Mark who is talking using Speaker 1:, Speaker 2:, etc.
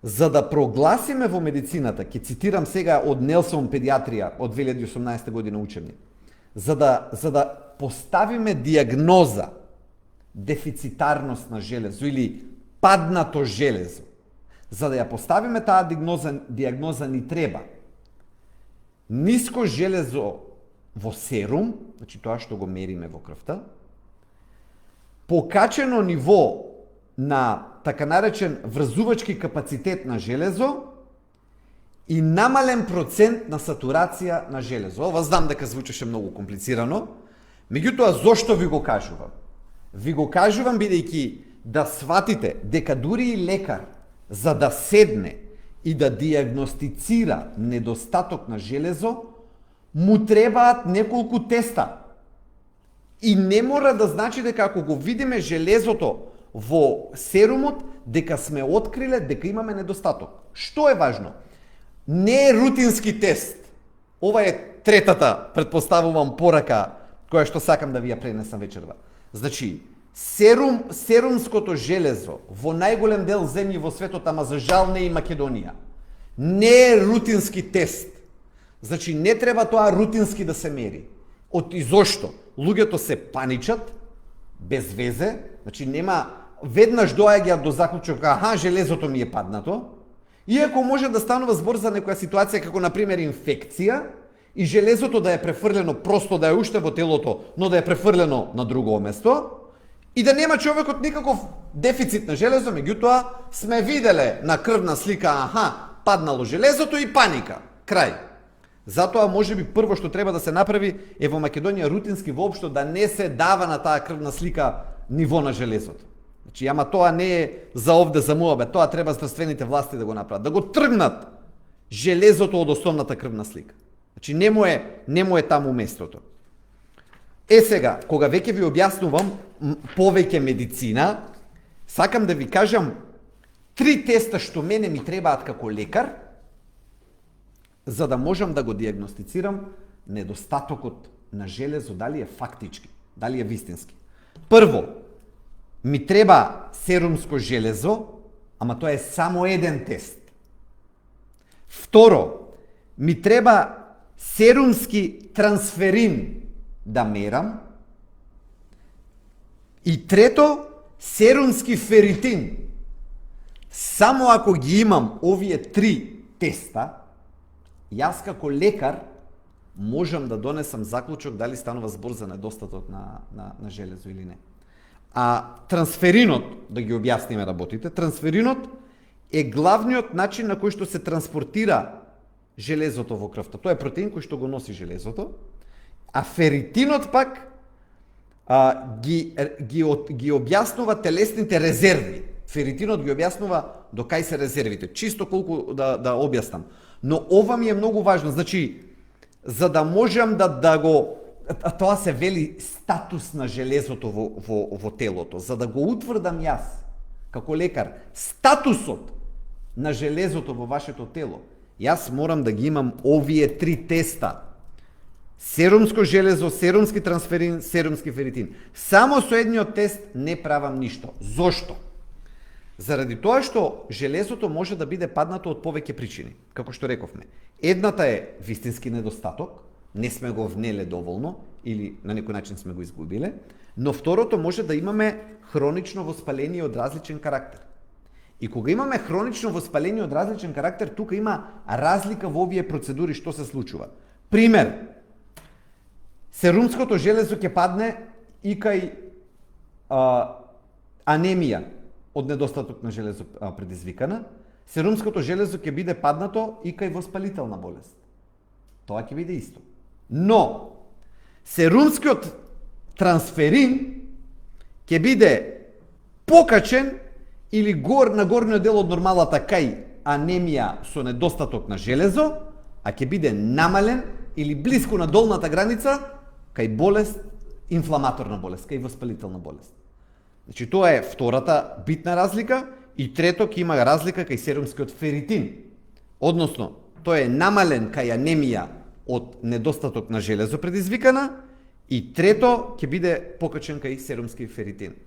Speaker 1: За да прогласиме во медицината, ќе цитирам сега од Нелсон педиатрија од 2018 година учебник, за да поставиме диагноза дефицитарност на железо или паднато железо, за да ја поставиме таа диагноза ни треба ниско железо во серум, значи тоа што го мериме во крвта, покачено ниво на така наречен врзувачки капацитет на железо и намален процент на сатурација на железо. Ова знам дека звучеше многу комплицирано, меѓутоа зошто ви го кажувам? Ви го кажувам бидејќи да сватите дека дури и лекар за да седне и да диагностицира недостаток на железо, му требаат неколку теста. И не мора да значи дека ако го видиме железото во серумот, дека сме откриле дека имаме недостаток. Што е важно? Не е рутински тест. Ова е третата, предпоставувам, порака која што сакам да ви ја пренесам вечерва. Значи, серумското железо во најголем дел земји во светот, ама за жал не и Македонија, не е рутински тест. Значи, не треба тоа рутински да се мери. И зошто? Луѓето се паничат, без везе, значи нема, веднаш доаѓа до заклучок, железото ми е паднато, иако може да станува збор за некоја ситуација како, например, инфекција, и железото да е префрлено, просто да е уште во телото, но да е префрлено на друго место, и да нема човекот никаков дефицит на железо, меѓутоа сме виделе на крвна слика, паднало железото и паника. Крај. Затоа можеби прво што треба да се направи е во Македонија рутински воопшто да не се дава на таа крвна слика ниво на железото. Значи, ама тоа не е за овде за муабет, тоа треба здравствените власти да го направат, да го тргнат железото од основната крвна слика. Значи не му е таму местото. Сега, кога веќе ви објаснувам повеќе медицина, сакам да ви кажам 3 теста што мене ми требаат како лекар, за да можам да го диагностицирам недостатокот на железо, дали е фактички, дали е вистински. Прво, ми треба серумско железо, ама тоа е само еден тест. Второ, ми треба серумски трансферин да мерам. И трето, серумски феритин. Само ако ги имам овие 3 теста, јас како лекар можам да донесам заклучок дали станува збор за недостаток на железо или не. А трансферинот, да ги објасниме работите, трансферинот е главниот начин на кој што се транспортира железото во крвта. Тоа е протеин кој што го носи железото, а феритинот пак ги објаснува телесните резерви. Феритинот ги објаснува до кај се резервите. Чисто колку да објаснам. Но ова ми е многу важно, значи, за да можам да го... Тоа се вели статус на железото во телото. За да го утврдам јас, како лекар, статусот на железото во вашето тело, јас морам да ги имам овие 3 теста. Серумско железо, серумски трансферин, серумски феритин. Само со едниот тест не правам ништо. Зошто? Заради тоа што железото може да биде паднато од повеќе причини, како што рековме. Едната е вистински недостаток, не сме го внеле доволно или на некој начин сме го изгубиле, но второто може да имаме хронично воспаление од различен карактер. И кога имаме хронично воспаление од различен карактер, тука има разлика во овие процедури што се случува. Пример, серумското железо ќе падне и кај анемија од недостаток на железо предизвикана, серумското железо ќе биде паднато и кај воспалителна болест. Тоа ќе биде исто. Но, серумскиот трансферин ќе биде покачен или на горниот дел од нормалата кај анемија со недостаток на железо, а ќе биде намален или блиску на долната граница кај болест, инфламаторна болест, кај воспалителна болест. Значи, тоа е втората битна разлика и трето ќе има разлика кај серумскиот феритин. Односно, тој е намален кај анемија од недостаток на железо предизвикана и трето ќе биде покачен кај серумски феритин.